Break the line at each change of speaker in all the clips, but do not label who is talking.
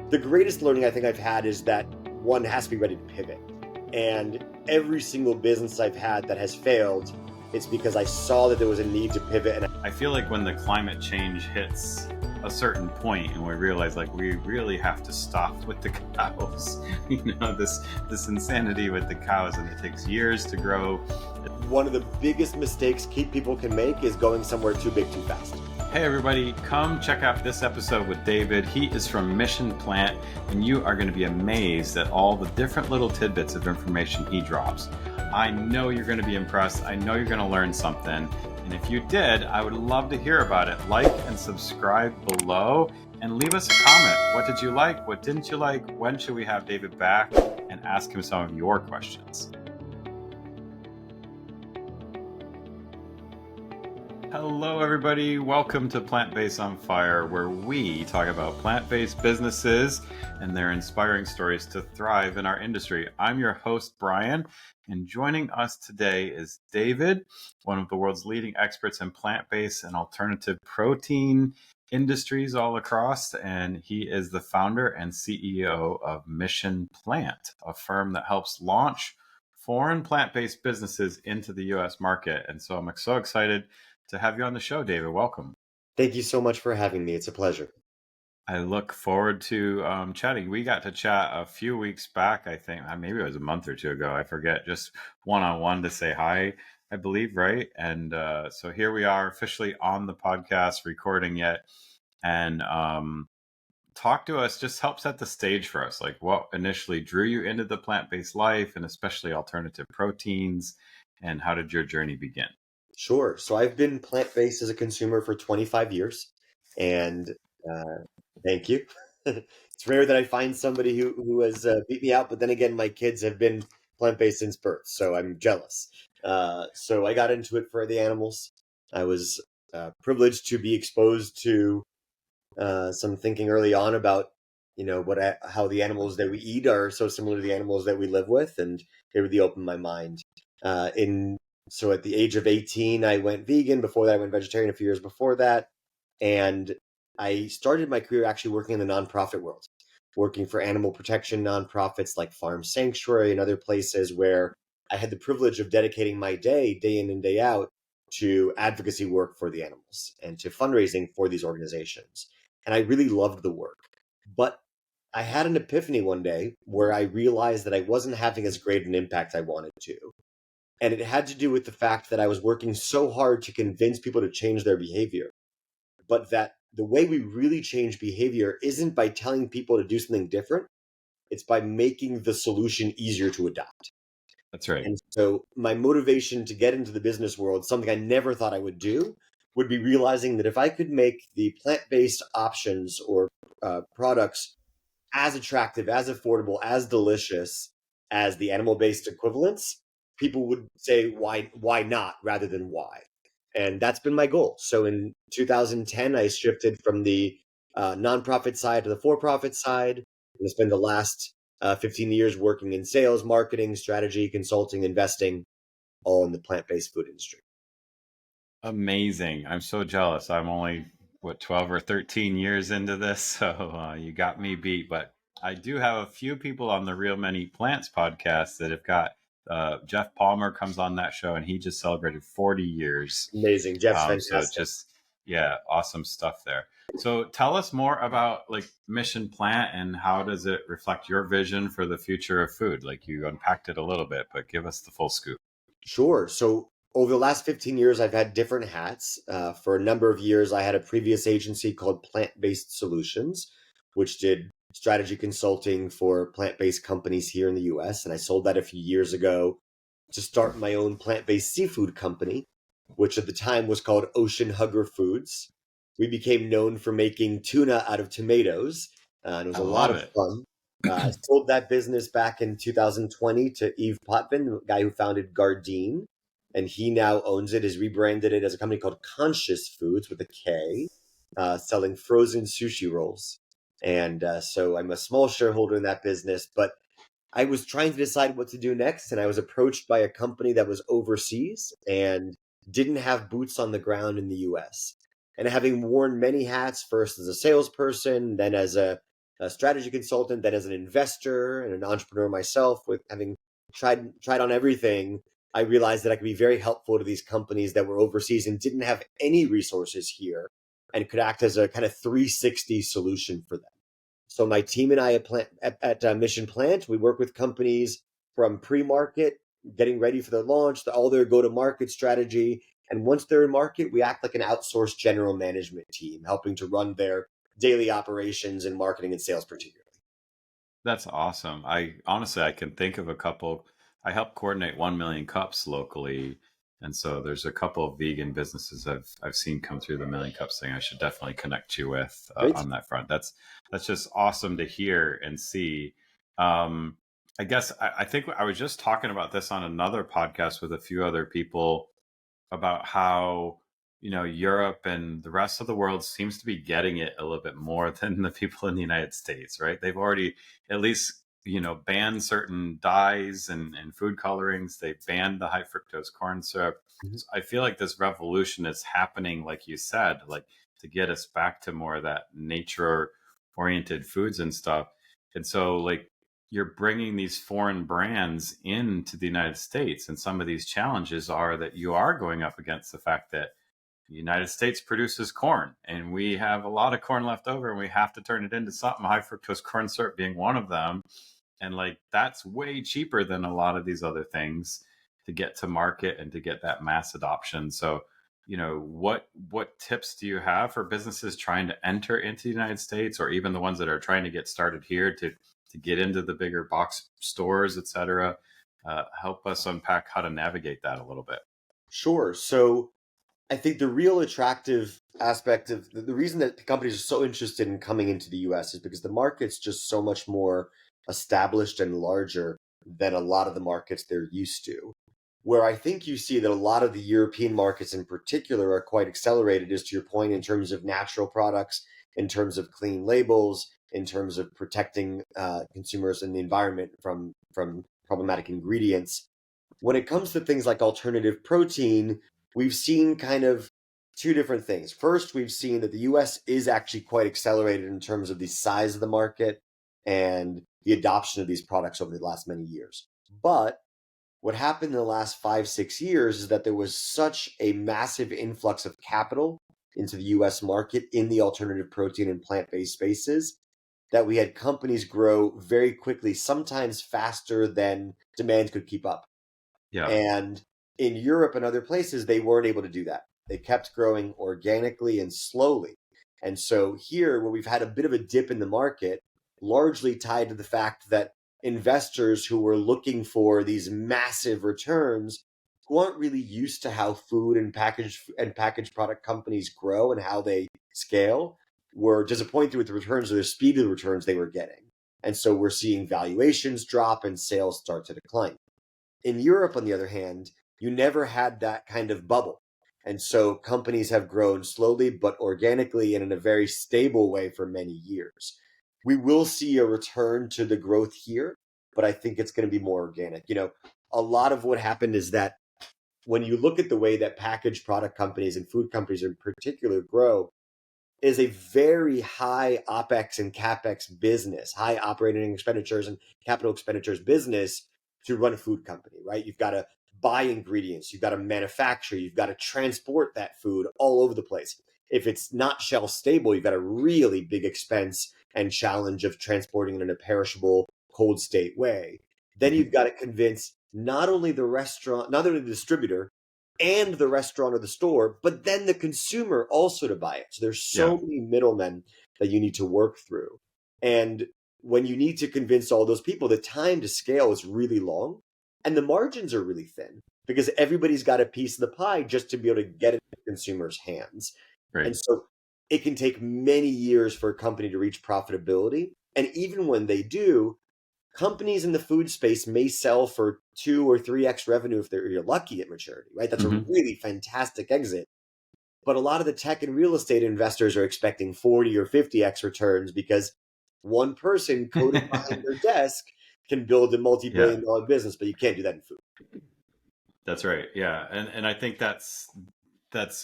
The greatest learning I think I've had is that one has to be ready to pivot. And every single business I've had that has failed, it's because I saw that there was a need to pivot. And
I feel like when the climate change hits a certain point and we realize like we really have to stop with the cows, this insanity with the cows, and it takes years to grow.
One of the biggest mistakes people can make is going somewhere too big too fast.
Hey everybody, come check out this episode with David. He is from Mission Plant, and you are going to be amazed at all the different little tidbits of information he drops. I know you're going to be impressed. I know you're going to learn something. And if you did, I would love to hear about it. Like and subscribe below and leave us a comment. What did you like? What didn't you like? When should we have David back? And ask him some of your questions. Hello, everybody. Welcome to Plant-Based on Fire, where we talk about plant-based businesses and their inspiring stories to thrive in our industry. I'm your host, Bryan, and joining us today is David, one of the world's leading experts in plant-based and alternative protein industries all across, and he is the founder and CEO of Mission Plant, a firm that helps launch foreign plant-based businesses into the U.S. market. And so I'm so excited to have you on the show, David. Welcome.
Thank you so much for having me. It's a pleasure.
I look forward to chatting. We got to chat a few weeks back, I think. Maybe it was a month or two ago. I forget. Just one-on-one to say hi, I believe, right? And so here we are officially on the podcast, recording yet. And talk to us, just help set the stage for us. Like what initially drew you into the plant-based life and especially alternative proteins, and how did your journey begin?
Sure. So I've been plant-based as a consumer for 25 years, and thank you. It's rare that I find somebody who has beat me out, but then again, my kids have been plant-based since birth, so I'm jealous. So I got into it for the animals. I was privileged to be exposed to some thinking early on about, how the animals that we eat are so similar to the animals that we live with, and it really opened my mind. So at the age of 18, I went vegan. Before that, I went vegetarian a few years before that. And I started my career actually working in the nonprofit world, working for animal protection nonprofits like Farm Sanctuary and other places where I had the privilege of dedicating my day in and day out, to advocacy work for the animals and to fundraising for these organizations. And I really loved the work. But I had an epiphany one day where I realized that I wasn't having as great an impact I wanted to. And it had to do with the fact that I was working so hard to convince people to change their behavior, but that the way we really change behavior isn't by telling people to do something different. It's by making the solution easier to adopt.
That's right.
And so my motivation to get into the business world, something I never thought I would do, would be realizing that if I could make the plant-based options or products as attractive, as affordable, as delicious as the animal-based equivalents, people would say, why not, rather than why. And that's been my goal. So in 2010, I shifted from the nonprofit side to the for-profit side. And I spent the last 15 years working in sales, marketing, strategy, consulting, investing, all in the plant-based food industry.
Amazing. I'm so jealous. I'm only, 12 or 13 years into this. So you got me beat. But I do have a few people on the Real Many Plants podcast that have got Jeff Palmer comes on that show, and he just celebrated 40 years.
Amazing. Jeff's fantastic.
So awesome stuff there. So tell us more about like Mission Plant and how does it reflect your vision for the future of food? Like you unpacked it a little bit, but give us the full scoop.
Sure. So over the last 15 years, I've had different hats. For a number of years, I had a previous agency called Plant-Based Solutions, which did strategy consulting for plant-based companies here in the US. And I sold that a few years ago to start my own plant-based seafood company, which at the time was called Ocean Hugger Foods. We became known for making tuna out of tomatoes, and it was a lot of fun. I sold that business back in 2020 to Yves Potvin, the guy who founded Gardein, and he now owns it, has rebranded it as a company called Conscious Foods with a K, selling frozen sushi rolls. And so I'm a small shareholder in that business, but I was trying to decide what to do next, and I was approached by a company that was overseas and didn't have boots on the ground in the US. And having worn many hats, first as a salesperson, then as a a strategy consultant, then as an investor and an entrepreneur myself, with having tried on everything, I realized that I could be very helpful to these companies that were overseas and didn't have any resources here, and could act as a kind of 360 solution for them. So my team and I at Mission Plant, we work with companies from pre-market, getting ready for their launch, all their go-to-market strategy. And once they're in market, we act like an outsourced general management team, helping to run their daily operations and marketing and sales particularly.
That's awesome. I honestly, I can think of a couple. I help coordinate 1 million cups locally, and so there's a couple of vegan businesses I've seen come through the Million Cups thing. I should definitely connect you with
Great.
on that front. That's just awesome to hear and see. Um, I guess I think I was just talking about this on another podcast with a few other people about how Europe and the rest of the world seems to be getting it a little bit more than the people in the United States, right? They've already at least banned certain dyes and food colorings. They've banned the high fructose corn syrup.
Mhm.
So I feel like this revolution is happening, like you said, like to get us back to more of that nature oriented foods and stuff. And so like you're bringing these foreign brands into the United States, and some of these challenges are that you are going up against the fact that the United States produces corn, and we have a lot of corn left over, and we have to turn it into something. High fructose corn syrup being one of them, and like that's way cheaper than a lot of these other things to get to market and to get that mass adoption. So, what tips do you have for businesses trying to enter into the United States, or even the ones that are trying to get started here to get into the bigger box stores, et cetera? Help us unpack how to navigate that a little bit.
Sure. So I think the real attractive aspect of the reason that companies are so interested in coming into the US is because the market's just so much more established and larger than a lot of the markets they're used to. Where I think you see that a lot of the European markets in particular are quite accelerated, is to your point, in terms of natural products, in terms of clean labels, in terms of protecting consumers and the environment from problematic ingredients. When it comes to things like alternative protein, we've seen kind of two different things. First, we've seen that the US is actually quite accelerated in terms of the size of the market and the adoption of these products over the last many years. But what happened in the last 5, 6 years is that there was such a massive influx of capital into the US market in the alternative protein and plant based spaces that we had companies grow very quickly, sometimes faster than demand could keep up.
Yeah.
And in Europe and other places, they weren't able to do that. They kept growing organically and slowly. And so here, where we've had a bit of a dip in the market, largely tied to the fact that investors who were looking for these massive returns, who aren't really used to how food and packaged product companies grow and how they scale, were disappointed with the returns or the speed of the returns they were getting. And so we're seeing valuations drop and sales start to decline. In Europe, on the other hand, you never had that kind of bubble. And so companies have grown slowly but organically and in a very stable way for many years. We will see a return to the growth here, but I think it's going to be more organic. A lot of what happened is that when you look at the way that packaged product companies and food companies in particular grow, is a very high OpEx and CapEx business, high operating expenditures and capital expenditures business to run a food company, right? You've got to buy ingredients, you've got to manufacture, you've got to transport that food all over the place. If it's not shelf stable, you've got a really big expense and challenge of transporting it in a perishable, cold state way. Then
Mhm.
you've got to convince not only the restaurant, not only the distributor, and the restaurant or the store, but then the consumer also to buy it. So there's
Yeah.
so many middlemen that you need to work through. And when you need to convince all those people, the time to scale is really long and the margins are really thin because everybody's got a piece of the pie just to be able to get it in consumers' hands.
Great.
And so it can take many years for a company to reach profitability. And even when they do, companies in the food space may sell for 2 or 3x revenue if you're lucky at maturity, right? That's a
Mhm.
really fantastic exit. But a lot of the tech and real estate investors are expecting 40 or 50x returns because one person coding behind their desk can build a
Yeah.
multi-billion-dollar business, but you can't do that in food.
That's right. Yeah. And I think that's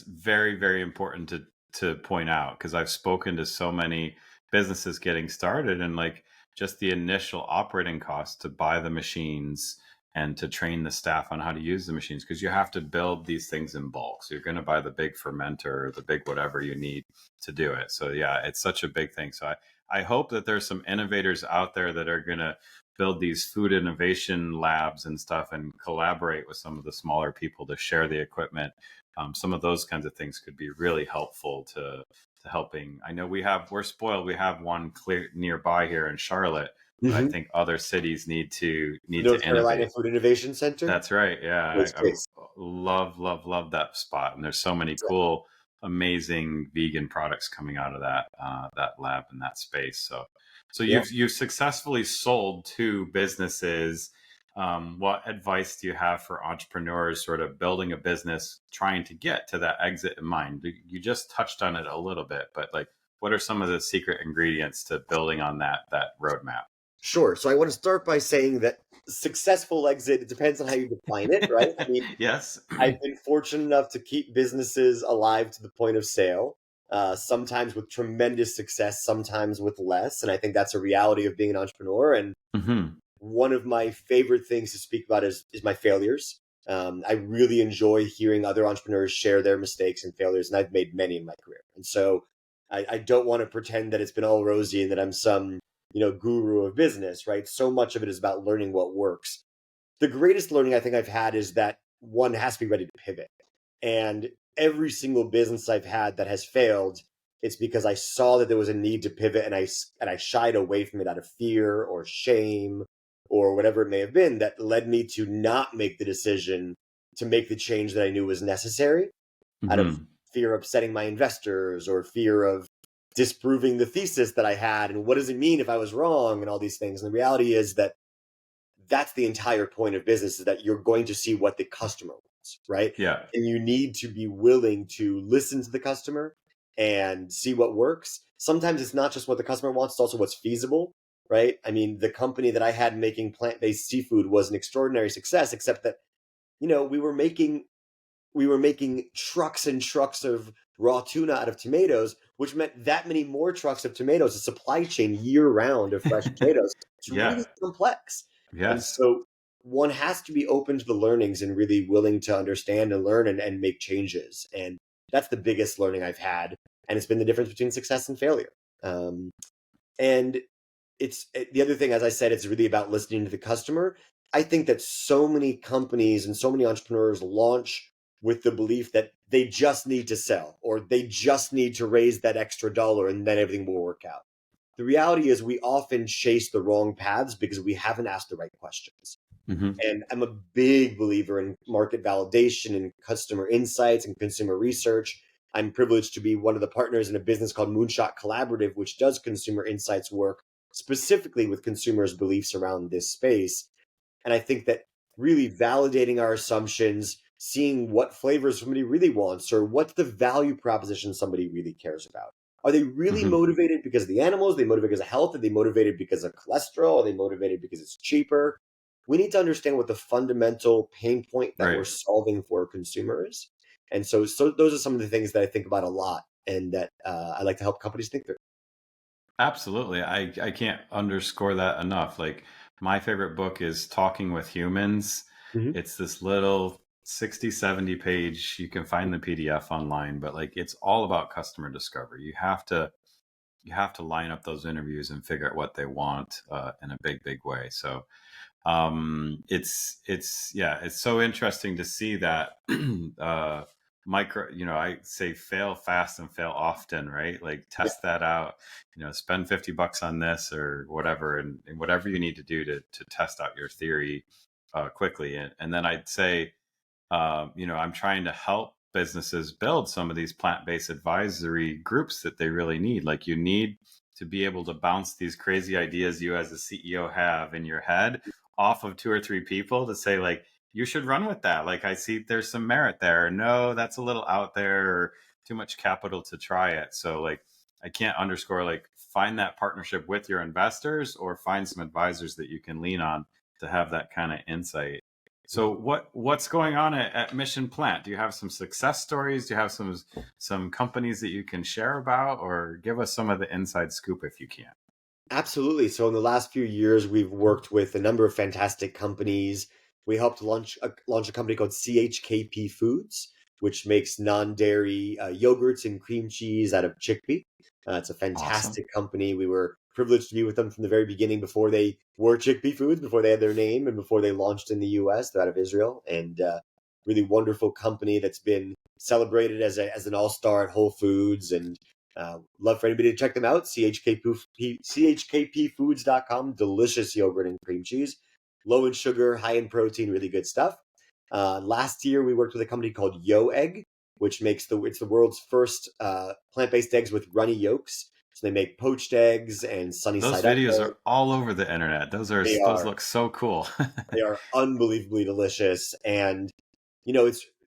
very, very important to point out, because I've spoken to so many businesses getting started, and like just the initial operating costs to buy the machines and to train the staff on how to use the machines, because you have to build these things in bulk. So you're going to buy the big fermenter, the big whatever you need to do it. So yeah, it's such a big thing. So I hope that there's some innovators out there that are going to build these food innovation labs and stuff and collaborate with some of the smaller people to share the equipment. Some of those kinds of things could be really helpful to helping. I know we're spoiled. We have one clear nearby here in Charlotte, but I think other cities need to
North Carolina
innovate.
Food Innovation Center.
That's right. Yeah,
Great
I
space.
love that spot, and there's so many cool, amazing vegan products coming out of that lab and that space. So
Yeah.
you've successfully sold to businesses. What advice do you have for entrepreneurs sort of building a business, trying to get to that exit in mind? You just touched on it a little bit, but like, what are some of the secret ingredients to building on that roadmap?
Sure. So I want to start by saying that successful exit, it depends on how you define it, right? I mean,
Yes.
I've been fortunate enough to keep businesses alive to the point of sale, sometimes with tremendous success, sometimes with less. And I think that's a reality of being an entrepreneur. And one of my favorite things to speak about is my failures. I really enjoy hearing other entrepreneurs share their mistakes and failures, and I've made many in my career. And so I don't want to pretend that it's been all rosy and that I'm some guru of business, right? So much of it is about learning what works. The greatest learning I think I've had is that one has to be ready to pivot. And every single business I've had that has failed, it's because I saw that there was a need to pivot, and I shied away from it out of fear or shame or whatever it may have been that led me to not make the decision to make the change that I knew was necessary out of fear of upsetting my investors or fear of disproving the thesis that I had, and what does it mean if I was wrong, and all these things. And the reality is that that's the entire point of business, is that you're going to see what the customer wants, right?
Yeah.
And you need to be willing to listen to the customer and see what works. Sometimes it's not just what the customer wants, it's also what's feasible, right? I mean, the company that I had making plant-based seafood was an extraordinary success, except that, we were making trucks and trucks of raw tuna out of tomatoes, which meant that many more trucks of tomatoes, a supply chain year round of fresh potatoes. It's really complex.
Yes.
And so one has to be open to the learnings and really willing to understand and learn and make changes. And that's the biggest learning I've had. And it's been the difference between success and failure. And it's the other thing, as I said, it's really about listening to the customer. I think that so many companies and so many entrepreneurs launch with the belief that they just need to sell, or they just need to raise that extra dollar, and then everything will work out. The reality is we often chase the wrong paths because we haven't asked the right questions. And I'm a big believer in market validation and customer insights and consumer research. I'm privileged to be one of the partners in a business called Moonshot Collaborative, which does consumer insights work specifically with consumers' beliefs around this space. And I think that really validating our assumptions, seeing what flavors somebody really wants, or what's the value proposition somebody really cares about. Are they really motivated because of the animals? Are they motivated because of health? Are they motivated because of cholesterol? Are they motivated because it's cheaper? We need to understand what the fundamental pain point that we're solving for consumers. And so those are some of the things that I think about a lot, and that I like to help companies think through.
Absolutely. I can't underscore that enough. Like, my favorite book is Talking with Humans. It's this little 60, 70 page, you can find the PDF online, but like, it's all about customer discovery. You have to line up those interviews and figure out what they want in a big way. So it's so interesting to see that I say fail fast and fail often, right? Like, test that out, spend $50 on this or whatever, and whatever you need to do to test out your theory quickly. And then I'd say, I'm trying to help businesses build some of these plant-based advisory groups that they really need. Like, you need to be able to bounce these crazy ideas you as a CEO have in your head off of 2 or 3 people to say, like, you should run with that. Like, I see there's some merit there. No, that's a little out there, or too much capital to try it. So like, I can't underscore, like, find that partnership with your investors, or find some advisors that you can lean on to have that kind of insight. So what's going on at Mission Plant? Do you have some success stories? Do you have some companies that you can share about, or give us some of the inside scoop if you can?
Absolutely. So in the last few years, we've worked with a number of fantastic companies. We helped launch a company called CHKP Foods, which makes non-dairy yogurts and cream cheese out of chickpea. It's a
Awesome.
fantastic company. We were privileged to be with them from the very beginning, before they were Chickpea Foods, before they had their name, and before they launched in the U.S. They're out of Israel, and really wonderful company that's been celebrated as an all-star at Whole Foods. And love for anybody to check them out. CHKPfoods.com. Delicious yogurt and cream cheese. Low in sugar, high in protein, really good stuff. Last year, we worked with a company called Yo Egg, which makes it's the world's first plant-based eggs with runny yolks. So they make poached eggs and sunny
Those
side up
videos
eggs.
are all over the internet.
They
Those
are
look so cool.
they are unbelievably delicious, and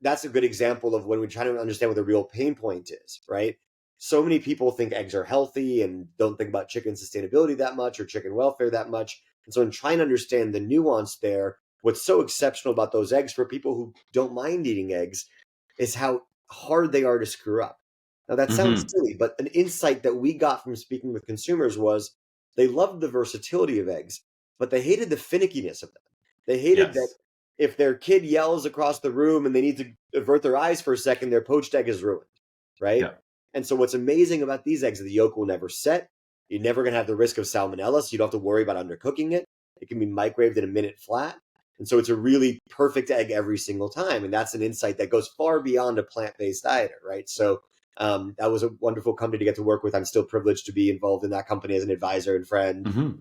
that's a good example of when we try to understand what the real pain point is, right? So many people think eggs are healthy and don't think about chicken sustainability that much or chicken welfare that much. And so in trying to understand the nuance there, what's so exceptional about those eggs for people who don't mind eating eggs is how hard they are to screw up. Now that sounds
Hmm.
silly, but an insight that we got from speaking with consumers was they loved the versatility of eggs, but they hated the finickiness of them. They hated that
Yes.
if their kid yells across the room and they need to avert their eyes for a second, their poached egg is ruined, right?
Yeah.
And so what's amazing about these eggs is the yolk will never set. You're never going to have the risk of salmonella, so you don't have to worry about undercooking it. It can be microwaved in a minute flat. And so it's a really perfect egg every single time. And that's an insight that goes far beyond a plant-based diet, right? So that was a wonderful company to get to work with. I'm still privileged to be involved in that company as an advisor and friend.
Hmm.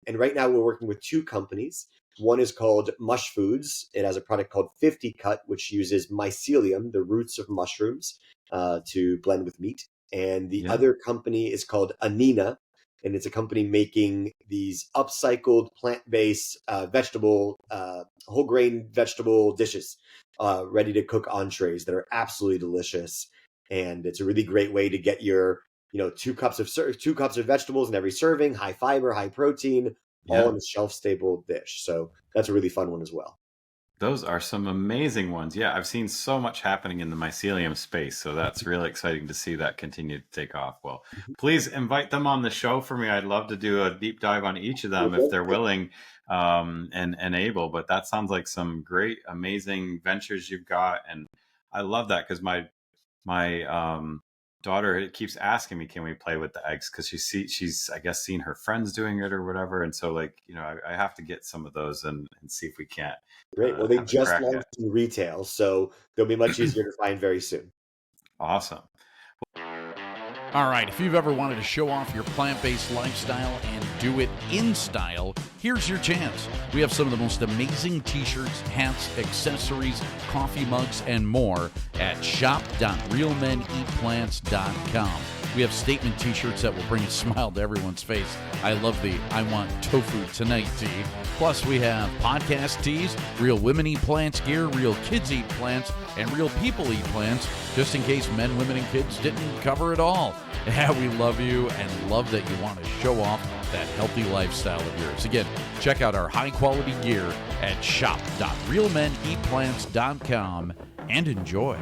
And right now we're working with two companies. One is called Mush Foods. It has a product called 50 Cut, which uses mycelium, the roots of mushrooms, to blend with meat. And the
Yeah.
other company is called Anina, and it's a company making these upcycled plant-based whole grain vegetable dishes, ready to cook entrees that are absolutely delicious. And it's a really great way to get your 2 cups of vegetables in every serving, high fiber, high protein, all
Yeah.
in a shelf stable dish. So that's a really fun one as well.
Those are some amazing ones. Yeah, I've seen so much happening in the mycelium space, so that's really exciting to see that continue to take off. Well, please invite them on the show for me. I'd love to do a deep dive on each of them if they're willing and able. But that sounds like some great, amazing ventures you've got, and I love that because my daughter keeps asking me, can we play with the eggs, because she's I guess seen her friends doing it or whatever, and so like I have to get some of those and see if we can't
Great. Well, they
have a
just
crack
launched
at.
in retail, so they'll be much easier to find very soon.
Awesome.
All right, if you've ever wanted to show off your plant based lifestyle and do it in style, here's your chance. We have some of the most amazing t shirts, hats, accessories, coffee mugs, and more at shop.realmeneatplants.com. We have statement t-shirts that will bring a smile to everyone's face. I love the I Want Tofu Tonight tee. Plus, we have podcast tees, Real Women Eat Plants gear, Real Kids Eat Plants, and Real People Eat Plants, just in case men, women, and kids didn't cover it all. Yeah, we love you and love that you want to show off that healthy lifestyle of yours. Again, check out our high-quality gear at shop.realmeneatplants.com and enjoy.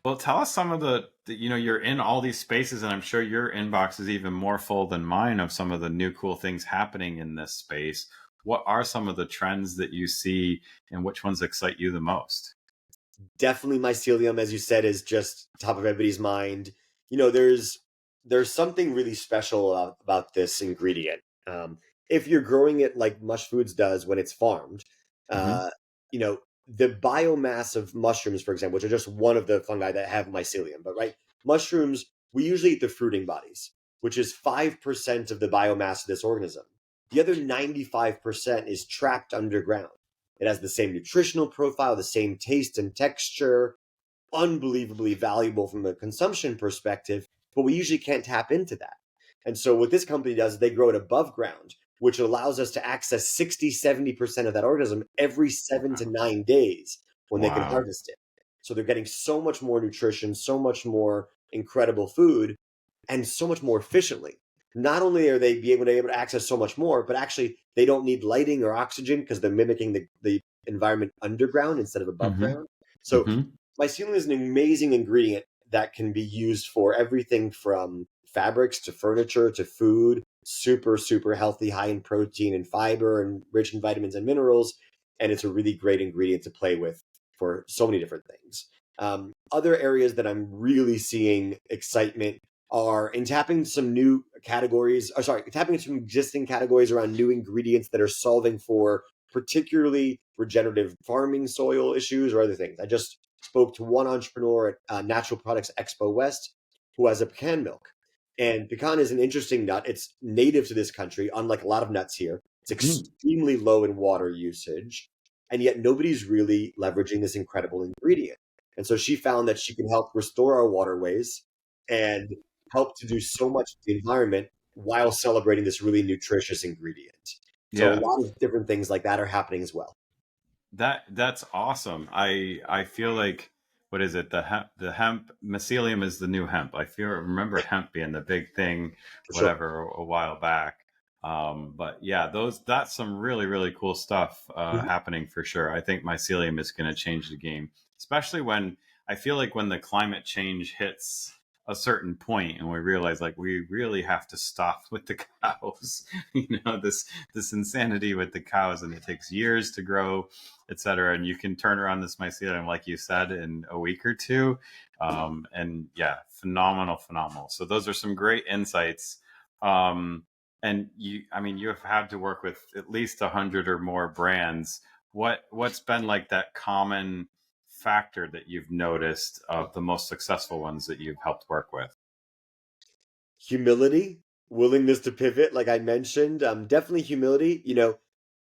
Well, tell us some of you're in all these spaces, and I'm sure your inbox is even more full than mine of some of the new cool things happening in this space. What are some of the trends that you see, and which ones excite you the most?
Definitely mycelium, as you said, is just top of everybody's mind. There's something really special about this ingredient. If you're growing it like Mush Foods does when it's farmed,
Hmm.
uh, you know, the biomass of mushrooms, for example, which are just one of the fungi that have mycelium, but right, mushrooms, we usually eat the fruiting bodies, which is 5% of the biomass of this organism. The other 95% is trapped underground. It has the same nutritional profile, the same taste and texture, unbelievably valuable from a consumption perspective, but we usually can't tap into that. And so what this company does is they grow it above ground, which allows us to access 60-70% of that organism every 7 to 9 days when they can
Wow.
harvest it. So they're getting so much more nutrition, so much more incredible food, and so much more efficiently. not only are they able to access so much more, but actually they don't need lighting or oxygen because they're mimicking the environment underground instead of above
Mm-hmm.
ground. So
Mm-hmm.
mycelium is an amazing ingredient that can be used for everything from fabrics to furniture to food. Super, super healthy, high in protein and fiber and rich in vitamins and minerals. And it's a really great ingredient to play with for so many different things. Other areas that I'm really seeing excitement are in tapping some new categories, or sorry, tapping into some existing categories around new ingredients that are solving for particularly regenerative farming soil issues or other things. I just spoke to one entrepreneur at Natural Products Expo West who has a pecan milk. And pecan is an interesting nut. It's native to this country, unlike a lot of nuts here. It's extremely low in water usage, and yet nobody's really leveraging this incredible ingredient. And so she found that she can help restore our waterways and help to do so much to the environment while celebrating this really nutritious ingredient. So a
Yeah.
lot of different things like that are happening as well.
That's awesome. I feel like, what is it? The hemp mycelium is the new hemp. Remember hemp being the big thing,
For sure.
whatever, a while back. But yeah, that's some really, really cool stuff happening for sure. I think mycelium is going to change the game, especially when I feel like when the climate change hits a certain point and we realize like we really have to stop with the cows. This insanity with the cows, and it takes years to grow, etc. And you can turn around this mycelium, like you said, in a week or two. And yeah, phenomenal. So those are some great insights. And you have had to work with at least 100 or more brands. What's been like that common factor that you've noticed of the most successful ones that you've helped work with?
Humility, willingness to pivot, like I mentioned. Definitely humility.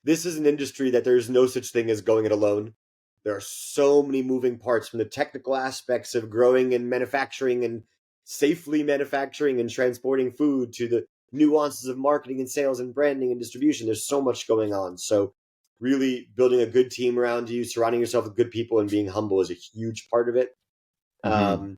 This is an industry that there's no such thing as going it alone. There are so many moving parts, from the technical aspects of growing and manufacturing and safely manufacturing and transporting food to the nuances of marketing and sales and branding and distribution. There's so much going on. So really building a good team around you, surrounding yourself with good people, and being humble is a huge part of it.
Mm-hmm.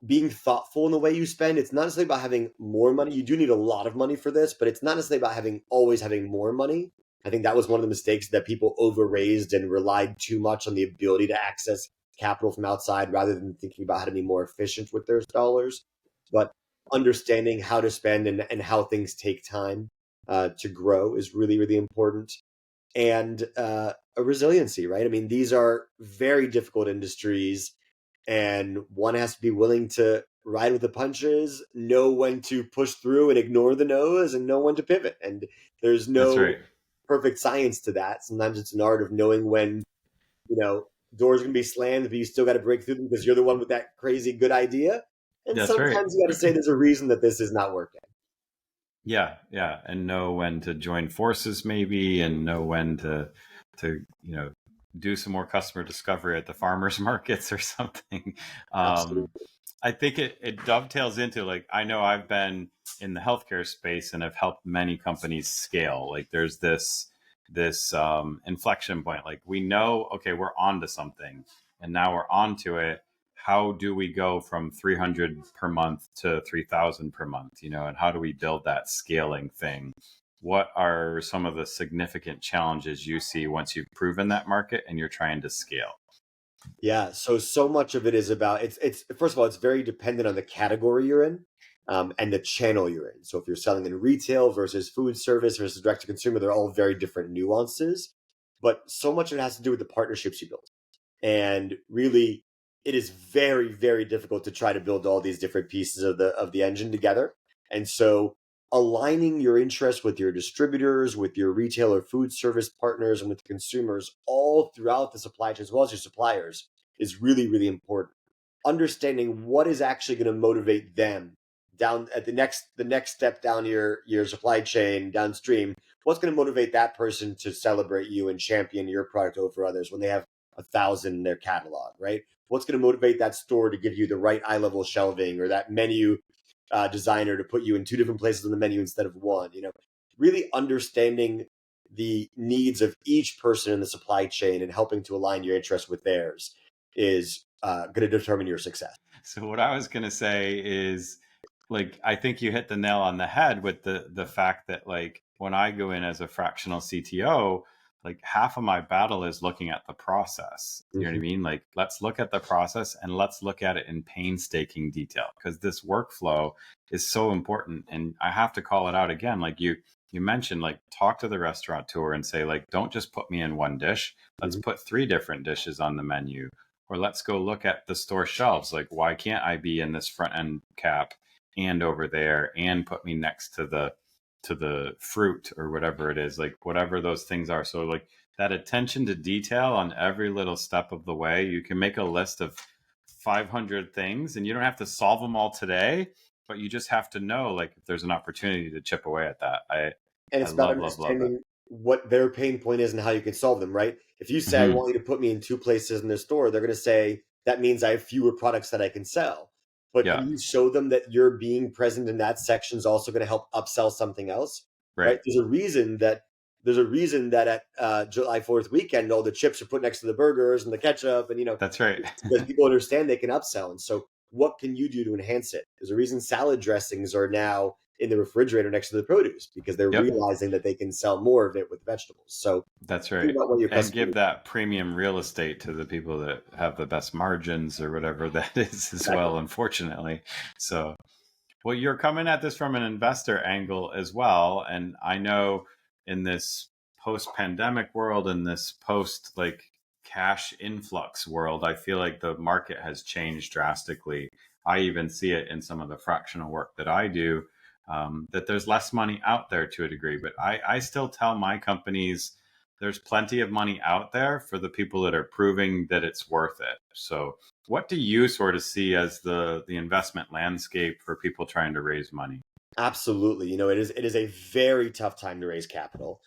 Being thoughtful in the way you spend. It's not necessarily about having more money. You do need a lot of money for this, but it's not necessarily about always having more money. I think that was one of the mistakes, that people overraised and relied too much on the ability to access capital from outside rather than thinking about how to be more efficient with their dollars. But understanding how to spend and how things take time to grow is really, really important. And a resiliency, right? I mean, these are very difficult industries, and one has to be willing to ride with the punches, know when to push through and ignore the no's, and know when to pivot. And there's
That's
no
right.
perfect science to that. Sometimes it's an art of knowing when, doors are going to be slammed, but you still got to break through them because you're the one with that crazy good idea. And
That's right.
sometimes you got to say there's a reason that this is not working.
Yeah, and know when to join forces, maybe, and know when to do some more customer discovery at the farmers markets or something.
Absolutely.
I think it dovetails into, like, I know I've been in the healthcare space and have helped many companies scale. Like, there's this inflection point. Like, we know, okay, we're on to something, and now we're on to it. How do we go from 300 per month to 3,000 per month? And how do we build that scaling thing? What are some of the significant challenges you see once you've proven that market and you're trying to scale?
Yeah, so much of it is about, it's first of all, it's very dependent on the category you're in, and the channel you're in. So if you're selling in retail versus food service versus direct to consumer, they're all very different nuances. But so much of it has to do with the partnerships you build. And really, it is very, very difficult to try to build all these different pieces of the engine together. And so aligning your interests with your distributors, with your retail or food service partners, and with consumers all throughout the supply chain, as well as your suppliers, is really, really important. Understanding what is actually going to motivate them down at the next step down your supply chain downstream. What's going to motivate that person to celebrate you and champion your product over others when they have 1,000 in their catalog, right? What's going to motivate that store to give you the right eye level shelving, or that menu designer to put you in two different places on the menu instead of one? Really understanding the needs of each person in the supply chain and helping to align your interests with theirs is going to determine your success.
So what I was going to say is, like I think you hit the nail on the head with the fact that like when I go in as a fractional CTO, like half of my battle is looking at the process. You know what I mean? Like let's look at the process and let's look at it in painstaking detail, because this workflow is so important. And I have to call it out again. Like you mentioned, like talk to the restaurateur and say, like, don't just put me in one dish. Let's put 3 different dishes on the menu. Or let's go look at the store shelves. Like, why can't I be in this front end cap and over there and put me next to the fruit or whatever it is, like whatever those things are. So like that attention to detail on every little step of the way. You can make a list of 500 things and you don't have to solve them all today, but you just have to know like if there's an opportunity to chip away at that.
And
I
it's about
love that.
understanding what their pain point is and how you can solve them, right? If you say, I want you to put me in 2 places in the store, they're going to say, that means I have fewer products that I can sell. But
Yeah.
can you show them that you're being present in that section is also going to help upsell something else, right? There's a reason that at July 4th weekend, all the chips are put next to the burgers and the ketchup, and
That's right.
because people understand they can upsell. And so what can you do to enhance it? There's a reason salad dressings are now in the refrigerator next to the produce, because they're realizing that they can sell more of it with vegetables. So
that's right. And give that premium real estate to the people that have the best margins or whatever that is as well, unfortunately. So, well, you're coming at this from an investor angle as well. And I know in this post-pandemic world, in this post like cash influx world, I feel like the market has changed drastically. I even see it in some of the fractional work that I do. That there's less money out there to a degree, but I still tell my companies there's plenty of money out there for the people that are proving that it's worth it. So what do you sort of see as the investment landscape for people trying to raise money?
Absolutely. It is a very tough time to raise capital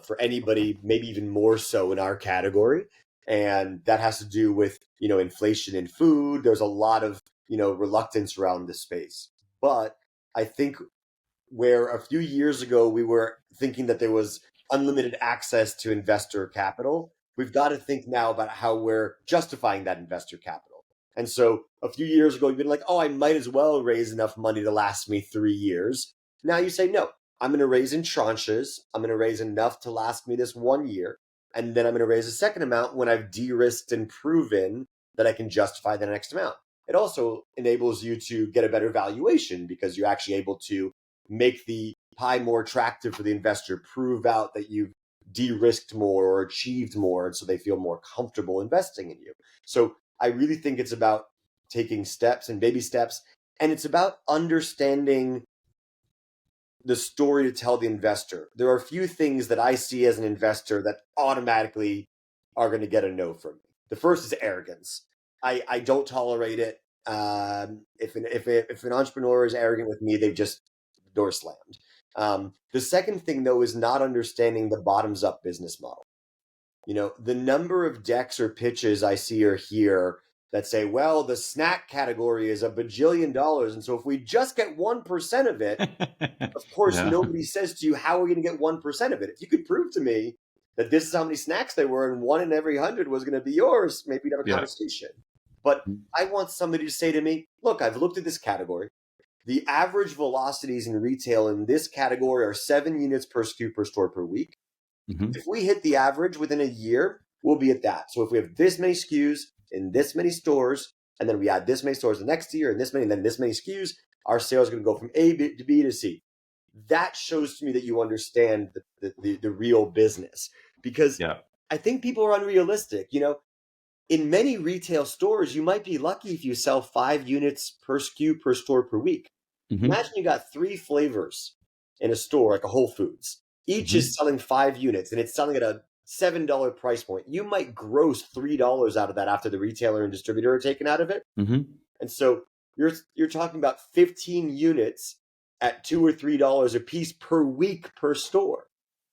for anybody, maybe even more so in our category. And that has to do with, inflation in food. There's a lot of, reluctance around this space. But I think where a few years ago we were thinking that there was unlimited access to investor capital, we've got to think now about how we're justifying that investor capital. And so a few years ago, you've been like, oh, I might as well raise enough money to last me 3 years. Now you say, no, I'm going to raise in tranches. I'm going to raise enough to last me this 1 year. And then I'm going to raise a second amount when I've de-risked and proven that I can justify the next amount. It also enables you to get a better valuation because you're actually able to make the pie more attractive for the investor, prove out that you've de-risked more or achieved more, and so they feel more comfortable investing in you. So I really think it's about taking steps and baby steps, and it's about understanding the story to tell the investor. There are a few things that I see as an investor that automatically are going to get a no from me. The first is arrogance. I don't tolerate it. If an entrepreneur is arrogant with me, they've just door slammed. The second thing, though, is not understanding the bottoms up business model. The number of decks or pitches I see or hear that say, well, the snack category is $1 bajillion. And so if we just get 1% of it, of course, nobody says to you, how are we going to get 1% of it? If you could prove to me that this is how many snacks there were and 1 in every 100 was going to be yours, maybe we'd have a conversation. But I want somebody to say to me, look, I've looked at this category. The average velocities in retail in this category are 7 units per SKU per store per week. If we hit the average within a year, we'll be at that. So if we have this many SKUs in this many stores, and then we add this many stores the next year and this many, and then this many SKUs, our sales are going to go from A to B to C. That shows to me that you understand the real business, because I think people are unrealistic. In many retail stores, you might be lucky if you sell 5 units per SKU per store per week. Imagine you got 3 flavors in a store, like a Whole Foods. Each is selling 5 units, and it's selling at a $7 price point. You might gross $3 out of that after the retailer and distributor are taken out of it. And so you're talking about 15 units at $2 or $3 a piece per week per store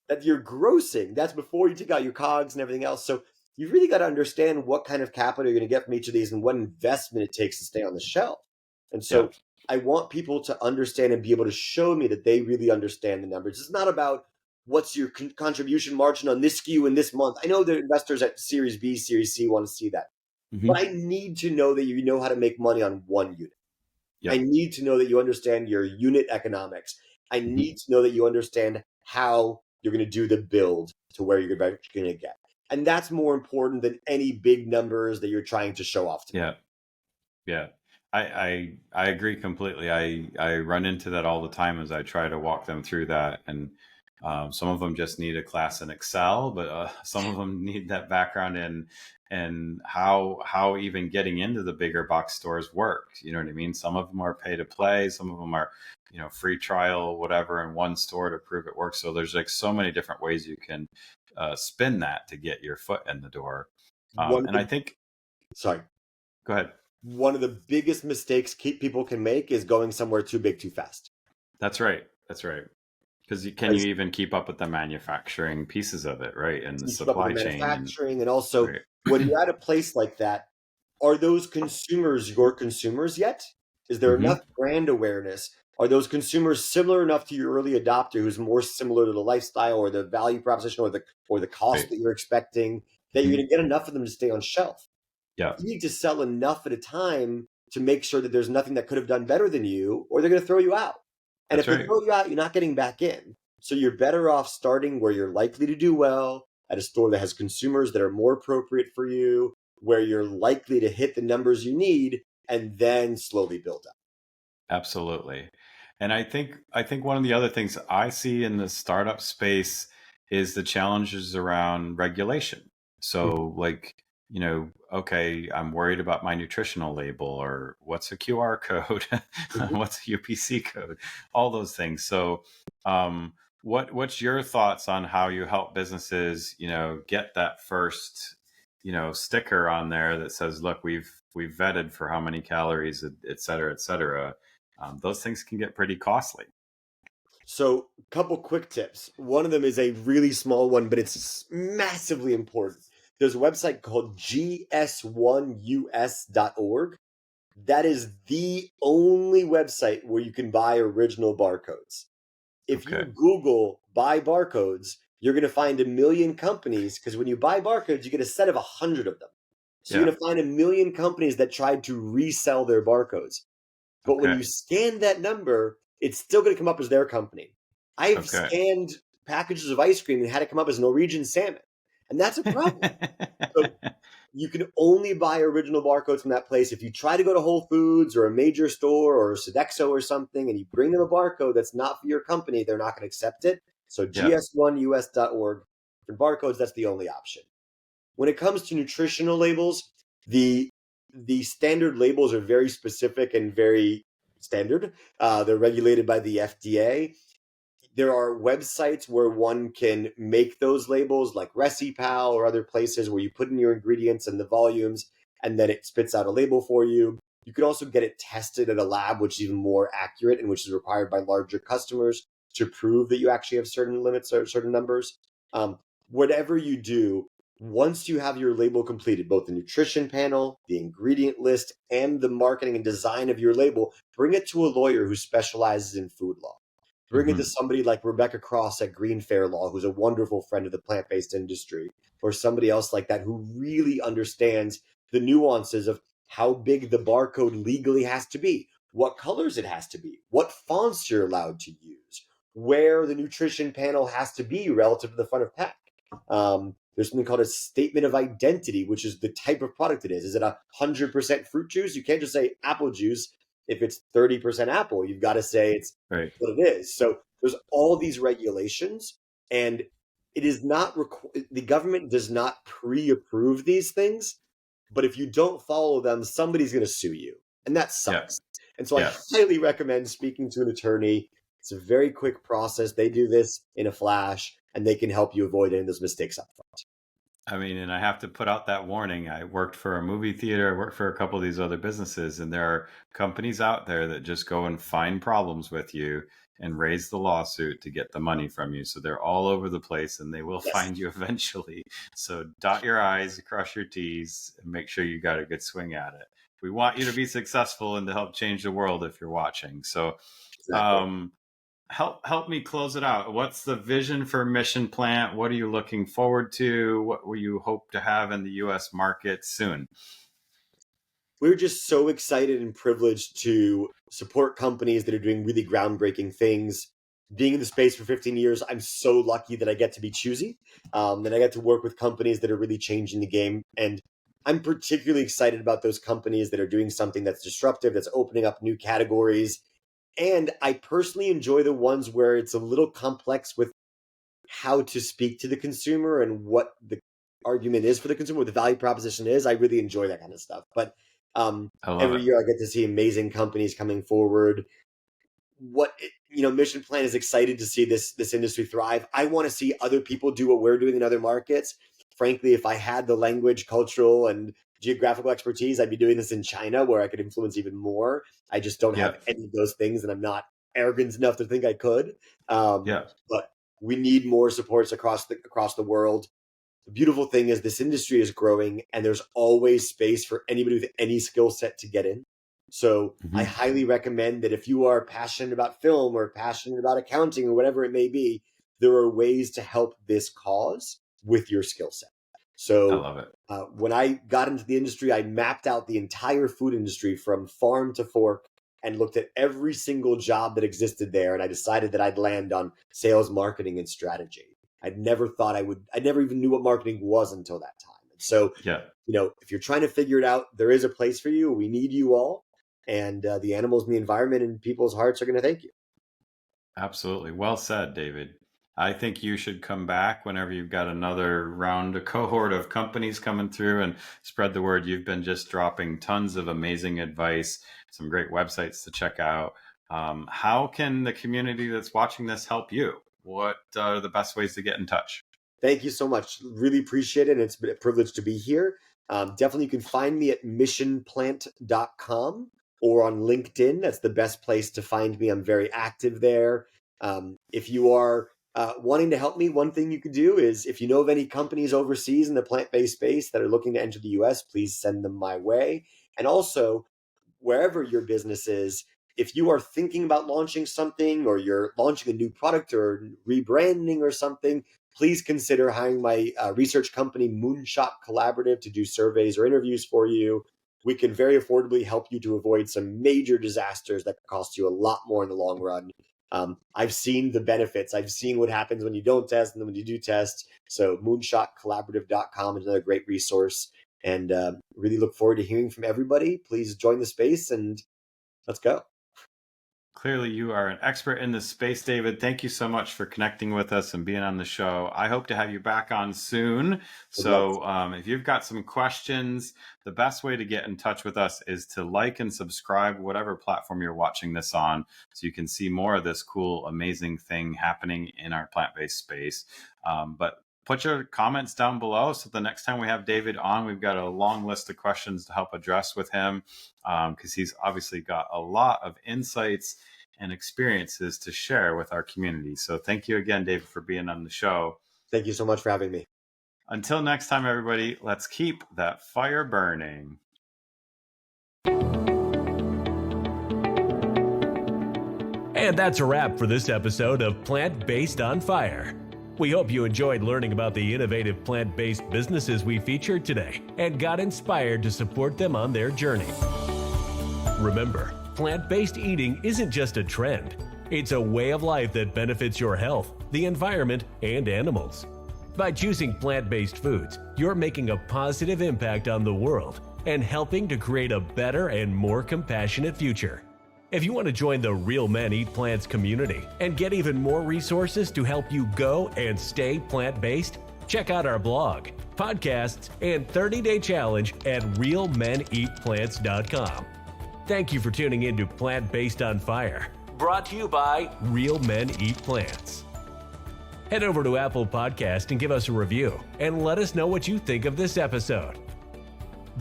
that you're grossing. That's before you take out your COGS and everything else. So you've really got to understand what kind of capital you're going to get from each of these and what investment it takes to stay on the shelf. And so I want people to understand and be able to show me that they really understand the numbers. It's not about what's your contribution margin on this SKU in this month. I know the investors at Series B, Series C want to see that. But I need to know that you know how to make money on 1 unit. I
Yep.
need to know that you understand your unit economics. I
Mhm.
need to know that you understand how you're going to do the build to where you're going to get. And that's more important than any big numbers that you're trying to show off to me.
Yeah. Yeah. I agree completely. I run into that all the time as I try to walk them through that. And some of them just need a class in Excel, but some of them need that background in and how even getting into the bigger box stores work. You know what I mean? Some of them are pay to play, some of them are, free trial, whatever, in one store to prove it works. So there's like so many different ways you can spin that to get your foot in the door.
One of
And I
the
think,
sorry,
go ahead.
one of the biggest mistakes people can make is going somewhere too big too fast.
That's right. That's right. Because can you
As
even keep up with the manufacturing pieces of it, right? And the
you keep up with
supply
the
chain and
manufacturing, and also
right.
when you're at a place like that, are those consumers your consumers yet? Is there enough
Hmm.
brand awareness? Are those consumers similar enough to your early adopter who's more similar to the lifestyle or the value proposition or the cost
Right.
that you're expecting that you're
Hmm.
going to get enough of them to stay on shelf?
Yeah,
You need to sell enough at a time to make sure that there's nothing that could have done better than you, or they're going to throw you out. And
that's
if they
right.
throw you out, you're not getting back in. So you're better off starting where you're likely to do well at a store that has consumers that are more appropriate for you, where you're likely to hit the numbers you need, and then slowly build up.
Absolutely. And I think one of the other things I see in the startup space is the challenges around regulation. So like, okay, I'm worried about my nutritional label or what's a QR code,
Mhm.
what's a UPC code, all those things. So what's your thoughts on how you help businesses, get that first, sticker on there that says, look, we've vetted for how many calories, et cetera, et cetera. Those things can get pretty costly.
So, a couple quick tips. One of them is a really small one, but it's massively important. There's a website called gs1us.org. That is the only website where you can buy original barcodes. If you
Okay.
Google buy barcodes, you're going to find a million companies because when you buy barcodes, you get a set of 100 of them. So you're
Yeah.
going to find a million companies that tried to resell their barcodes. But when
Okay.
you scan that number, it's still going to come up as their company. I've
Okay.
scanned packages of ice cream and had it come up as Norwegian salmon. And that's a problem. So you can only buy original barcodes from that place. If you try to go to Whole Foods or a major store or Sodexo or something and you bring them a barcode that's not for your company, they're not going to accept it. So
Yeah.
gs1us.org for barcodes, that's the only option. When it comes to nutritional labels, the the standard labels are very specific and very standard. They're regulated by the FDA. There are websites where one can make those labels, like ReciPal or other places where you put in your ingredients and the volumes, and then it spits out a label for you. You can also get it tested at a lab, which is even more accurate and which is required by larger customers to prove that you actually have certain limits or certain numbers. Whatever you do, once you have your label completed, both the nutrition panel, the ingredient list, and the marketing and design of your label, bring it to a lawyer who specializes in food law. Bring it to
Hmm.
somebody like Rebecca Cross at Green Fair Law, who's a wonderful friend of the plant based industry, or somebody else like that who really understands the nuances of how big the barcode legally has to be, what colors it has to be, what fonts you're allowed to use, where the nutrition panel has to be relative to the front of pack. There's something called a statement of identity, which is the type of product it is. Is it 100% fruit juice? You can't just say apple juice if it's 30% apple. You've got to say it's
Right.
what it is. So there's all these regulations, and it is not the government does not pre-approve these things, but if you don't follow them, somebody's going to sue you, and that
Yeah.
sucks. And so I
Yeah.
highly recommend speaking to an attorney. It's a very quick process. They do this in a flash, and they can help you avoid any of those mistakes up front.
I mean, and I have to put out that warning. I worked for a movie theater, I worked for a couple of these other businesses, and there are companies out there that just go and find problems with you and raise the lawsuit to get the money from you. So they're all over the place and they will
Yes,
find you eventually. So dot your I's, cross your T's, and make sure you got a good swing at it. We want you to be successful and to help change the world if you're watching. So,
exactly.
um, help me close it out. What's the vision for Mission Plant? What are you looking forward to? What will you hope to have in the U.S. market soon?
we're just so excited and privileged to support companies that are doing really groundbreaking things. Being in the space for 15 years, I'm so lucky that I get to be choosy, and I get to work with companies that are really changing the game. And I'm particularly excited about those companies that are doing something that's disruptive, that's opening up new categories. And I personally enjoy the ones where it's a little complex with how to speak to the consumer and what the argument is for the consumer, what the value proposition is. I really enjoy that kind of stuff. But
I love
every
it.
year I get to see amazing companies coming forward. Mission Plan is excited to see this industry thrive. I want to see other people do what we're doing in other markets. Frankly, if I had the language, cultural, and geographical expertise, I'd be doing this in China where I could influence even more. I just don't have
Yeah.
any of those things, and I'm not arrogant enough to think I could.
Yeah.
But we need more supports across the world. The beautiful thing is this industry is growing, and there's always space for anybody with any skill set to get in. So I highly recommend that if you are passionate about film or passionate about accounting or whatever it may be, there are ways to help this cause with your skill set.
I
So
love it.
when I got into the industry, I mapped out the entire food industry from farm to fork and looked at every single job that existed there. And I decided that I'd land on sales, marketing, and strategy. I never even knew what marketing was until that time. And so,
Yeah.
if you're trying to figure it out, there is a place for you. We need you all. And the animals in the environment and people's hearts are going to thank you.
Absolutely. Well said, David. I think you should come back whenever you've got another round, a cohort of companies coming through, and spread the word. You've been just dropping tons of amazing advice, some great websites to check out. How can the community that's watching this help you? What are the best ways to get in touch?
Thank you so much. Really appreciate it. And it's been a privilege to be here. Definitely, you can find me at missionplant.com or on LinkedIn. That's the best place to find me. I'm very active there. If you are wanting to help me, one thing you could do is if you know of any companies overseas in the plant-based space that are looking to enter the US, please send them my way. And also, wherever your business is, if you are thinking about launching something or you're launching a new product or rebranding or something, please consider hiring my research company, Moonshot Collaborative, to do surveys or interviews for you. We can very affordably help you to avoid some major disasters that cost you a lot more in the long run. I've seen the benefits. I've seen what happens when you don't test and then when you do test. So moonshotcollaborative.com is another great resource. And really look forward to hearing from everybody. Please join the space and let's go.
Clearly, you are an expert in this space, David. Thank you so much for connecting with us and being on the show. I hope to have you back on soon. So if you've got some questions, the best way to get in touch with us is to like and subscribe, whatever platform you're watching this on, so you can see more of this cool, amazing thing happening in our plant-based space. But put your comments down below. So the next time we have David on, we've got a long list of questions to help address with him, because he's obviously got a lot of insights and experiences to share with our community. So thank you again, David, for being on the show.
Thank you so much for having me.
Until next time, everybody, let's keep that fire burning.
And that's a wrap for this episode of Plant-Based on Fire. We hope you enjoyed learning about the innovative plant-based businesses we featured today and got inspired to support them on their journey. Remember, plant-based eating isn't just a trend. It's a way of life that benefits your health, the environment, and animals. By choosing plant-based foods, you're making a positive impact on the world and helping to create a better and more compassionate future. If you want to join the Real Men Eat Plants community and get even more resources to help you go and stay plant-based, check out our blog, podcasts, and 30-day challenge at realmeneatplants.com. Thank you for tuning in to Plant-Based on Fire, brought to you by Real Men Eat Plants. Head over to Apple Podcast and give us a review, and let us know what you think of this episode.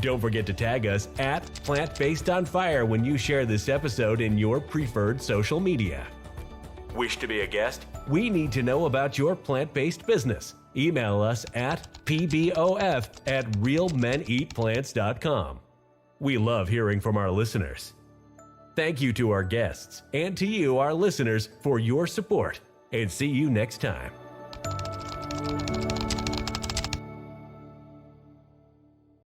Don't forget to tag us at Plant-Based on Fire when you share this episode in your preferred social media. Wish to be a guest? We need to know about your plant-based business. Email us at pbof@realmeneatplants.com. We love hearing from our listeners. Thank you to our guests and to you, our listeners, for your support, and see you next time.